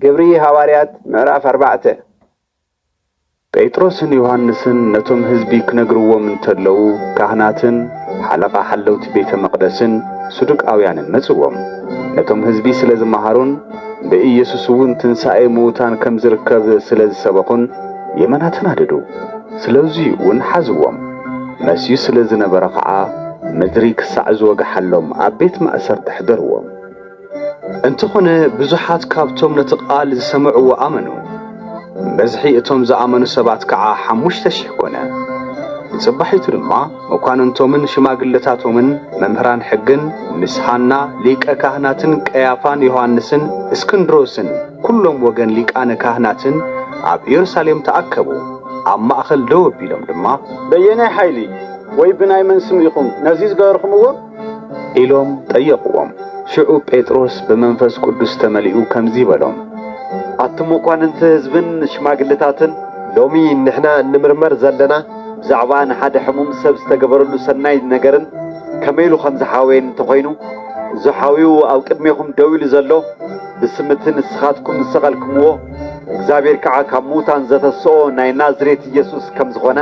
قبري هواريات معرف 4 ጴጥሮስን ዮሐንስን ነቶም ህዝቢ ክነግርዎም እንተለው ካህናትን ሓለቃ ሓለውቲ ቤተ መቅደስን ሰዱቃውያንን መጽዎም ነቶም ህዝቢ ስለዝመሃሩን በኢየሱስ እውን ትንሣኤ ሙታን ከም ዝርከብ ስለዝሰበኹን የመናትን አደዱ ስለዚህ እውን ሓዝዎም መሲዩ ስለዝነበረ ከዓ ምድሪ ክሳዕ ዝወግሓሎም ኣብ ቤት ማእሰር ተሕደርዎም እንተኾነ ብዙሓት ካብቶም ነቲ ቃል ዝሰምዕዎ ኣመኑ በዝሒ እቶም ዝኣመኑ ሰባት ከዓ 5000 ኮነ ጽባሒቱ ድማ መኳንንቶምን ሽማግለታቶምን መምህራን ሕግን ምስሓና ሊቀ ካህናትን ቀያፋን ዮሐንስን እስክንድሮስን ኩሎም ወገን ሊቃነ ካህናትን ኣብ ኢየሩሳሌም ተኣከቡ ኣብ ማእኸል ደው ቢሎም ድማ በየናይ ኃይሊ ወይ ብናይ መን ስም ኢኹም ነዚ ዝገበርኩምዎ ኢሎም ጠየቅዎም ሽዑ ጴጥሮስ በመንፈስ ቅዱስ ተመሊኡ ከምዚ በሎም ኣቱም መኳንንት ህዝብን ሽማግለታትን ሎሚ ንሕና እንምርመር ዘለና ብዛዕባ ንሓደ ሕሙም ሰብ ዝተገበረሉ ሰናይ ነገርን ከመይሉ ከም ዝሓወየን እንተኾይኑ ዝሓዊው ኣብ ቅድሜኹም ደው ኢሉ ዘሎ ብስምትን ንስኻትኩም ዝሰቐልኩምዎ እግዚአብሔር ከዓ ካብ ሙታን ዘተስኦ ናይ ናዝሬት ኢየሱስ ከም ዝኾነ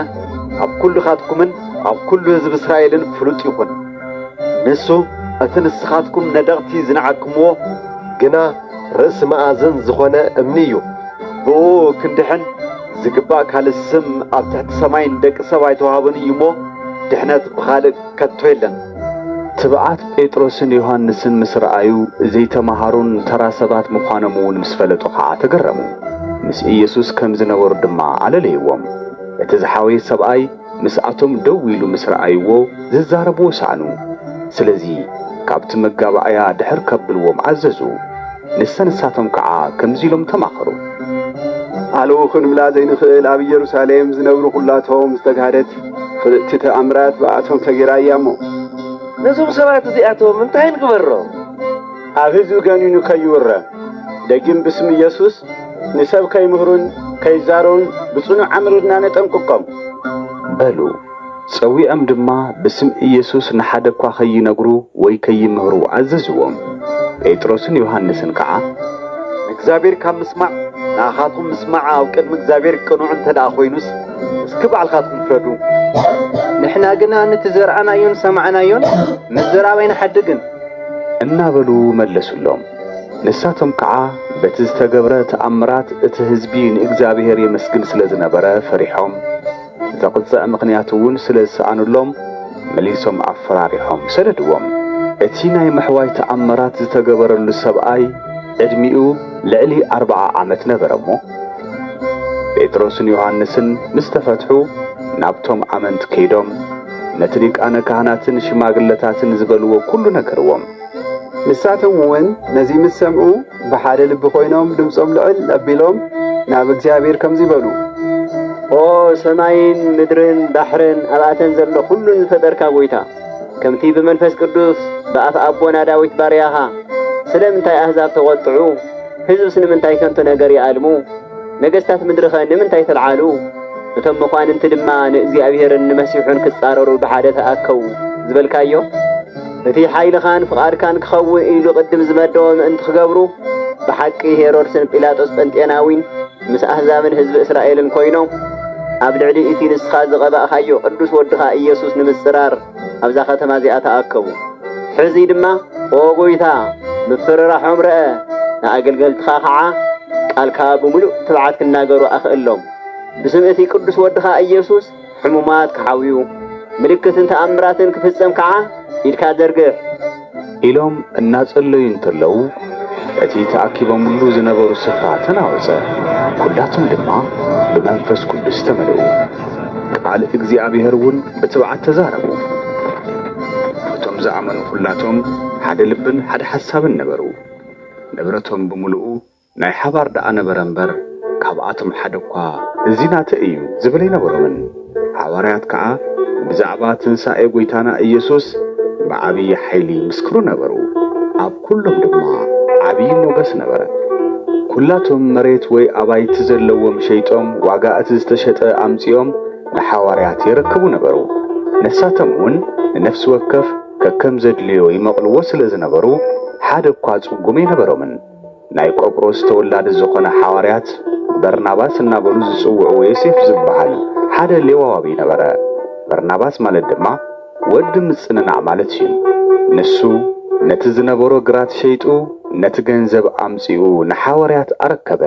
ኣብ ኩሉኻትኩምን ኣብ ኩሉ ህዝብ እስራኤልን ፍሉጥ ይኹን ንሱ እቲ ንስኻትኩም ነደቕቲ ዝነዓክምዎ ግና ርእሲ መኣዝን ዝኾነ እምኒ እዩ ብኡ ክንድሕን ዝግባእ ካልእ ስም ኣብ ትሕቲ ሰማይ ንደቂ ሰብ ኣይተዋህበን እዩ እሞ ድሕነት ብኻልእ ከቶ የለን ትብዓት ጴጥሮስን ዮሐንስን ምስ ረኣዩ ዘይተማሃሩን ተራ ሰባት ምዃኖም እውን ምስ ፈለጡ ከዓ ተገረሙ ምስ ኢየሱስ ከም ዝነበሩ ድማ ኣለለይዎም እቲ ዝሓወየ ሰብኣይ ምስኣቶም ደው ኢሉ ምስ ረኣይዎ ዝዛረብዎ ሰዓኑ ስለዚ ካብቲ መጋባእያ ድሕር ከብልዎም ኣዘዙ ንሰንሳቶም ከዓ ከምዚ ኢሎም ተማኸሩ ኣለው ክንብላ ዘይንኽእል ኣብ ኢየሩሳሌም ዝነብሩ ኩላቶም ዝተጋደት ፍልጥቲ ተኣምራት በኣቶም ተገይራያ እሞ ነዞም ሰባት እዚኣቶም እንታይ ንግበሮ ኣብ ህዝቢ ገኒኑ ከይውረ ደጊም ብስም ኢየሱስ ንሰብ ከይምህሩን ከይዛረውን ብጽኑዕ ዓምሩድና ነጠንቅቆም በሉ ጸዊዖም ድማ ብስም ኢየሱስ ንሓደ እኳ ከይነግሩ ወይ ከይምህሩ ኣዘዝዎም ጴጥሮስን ዮሐንስን ከዓ እግዚአብሔር ካብ ምስማዕ ንኣኻትኩም ምስማዕ ኣብ ቅድሚ እግዚአብሔር ቅኑዕ እንተደኣ ኮይኑስ እስኪ ባዕልኻትኩም ፍረዱ ንሕና ግና ነቲ ዘርአናዮን ሰማዕናዮን ምዝራበይና ሓድግን እናበሉ መለሱሎም ንሳቶም ከዓ በቲ ዝተገብረ ተኣምራት እቲ ህዝቢ ንእግዚአብሔር የመስግን ስለዝነበረ ፈሪሖም ዘቕፅዕ ምኽንያት እውን ስለዝሰኣኑሎም መሊሶም ኣፈራሪሖም ሰደድዎም እቲ ናይ መሕዋይ ተኣምራት ዝተገበረሉ ሰብኣይ ዕድሚኡ ልዕሊ 40 ዓመት ነበረ እሞ ጴጥሮስን ዮሐንስን ምስ ተፈትሑ ናብቶም ኣመንቲ ከይዶም ነቲ ሊቃነ ካህናትን ሽማግለታትን ዝበልዎ ኩሉ ነገርዎም ንሳቶም እውን ነዚ ምስ ሰምዑ ብሓደ ልቢ ኮይኖም ድምፆም ልዕል ኣቢሎም ናብ እግዚአብሔር ከምዚ ይበሉ ኦ ሰማይን ምድርን ባሕርን ኣብኣተን ዘሎ ኩሉን ዝፈጠርካ ጎይታ ከምቲ ብመንፈስ ቅዱስ በኣፍ ኣቦና ዳዊት ባርያኻ ስለምንታይ ኣሕዛብ ተቆጥዑ ህዝብ ስለምንታይ ከንቱ ነገር ይኣልሙ ነገስታት ምድርኸ ንምንታይ ተልዓሉ እቶም መኳንንቲ ድማ ንእግዚአብሔርን ንመሲሑን ክጻረሩ ብሓደ ተኣከቡ ዝበልካዮ እቲ ሓይልኻን ፍቓድካን ክኸውን ኢሉ ቅድም ዝመደቦ ምእንቲ ክገብሩ ብሓቂ ሄሮድስን ጲላጦስ ጴንጤናዊን ምስ ኣሕዛብን ህዝቢ እስራኤልን ኮይኖም ኣብ ልዕሊ እቲ ንስኻ ዝቐባእኻዮ ቅዱስ ወድኻ ኢየሱስ ንምጽራር ኣብዛ ከተማ እዚኣ ተኣከቡ ሕዚ ድማ ኦ ጎይታ ምፍርራሖም ረአ ንኣገልገልትኻ ከዓ ቃልካ ብምሉእ ትብዓት ክናገሩ ኣኽእሎም ብስም እቲ ቅዱስ ወድኻ ኢየሱስ ሕሙማት ክሓውዩ ምልክትን ተኣምራትን ክፍጸም ከዓ ኢድካ ዘርግሕ ኢሎም እናጸለዩ እንተለው እቲ ተኣኪቦምሉ ዝነበሩ ስፍራ ተናወፀ ኩላቶም ድማ ብመንፈስ ቅዱስ ተመልኡ ቃል እግዚአብሔር እውን ብትብዓት ተዛረቡ እቶም ዝኣመኑ ኩላቶም ሓደ ልብን ሓደ ሓሳብን ነበሩ ንብረቶም ብምሉኡ ናይ ሓባር ደኣ ነበረ እምበር ካብኣቶም ሓደ እኳ እዚ ናተ እዩ ዝብል ኣይነበሮምን ሐዋርያት ከዓ ብዛዕባ ትንሣኤ ጎይታና ኢየሱስ ብዓብዪ ሓይሊ ምስክሩ ነበሩ ኣብ ኩሎም ድማ ዓብዪ ሞገስ ነበረ ኩላቶም መሬት ወይ ኣባይቲ ዘለዎም ሸይጦም ዋጋ እቲ ዝተሸጠ ኣምፂኦም ንሐዋርያት ይረክቡ ነበሩ ነሳቶም እውን ንነፍሲ ወከፍ ከከም ዘድልዮ ይመቕልዎ ስለ ዝነበሩ ሓደ እኳ ጽጉም ኣይነበሮምን ናይ ቆጵሮስ ተወላዲ ዝኾነ ሐዋርያት በርናባስ እናበሉ ዝጽውዑ ዮሴፍ ዝበሃል ሓደ ሌዋዊ ነበረ። በርናባስ ማለት ድማ ወዲ ምጽንናዕ ማለት እዩ። ንሱ ነቲ ዝነበሮ ግራት ሸይጡ ነቲ ገንዘብ አምጺኡ ንሐዋርያት አረከበ።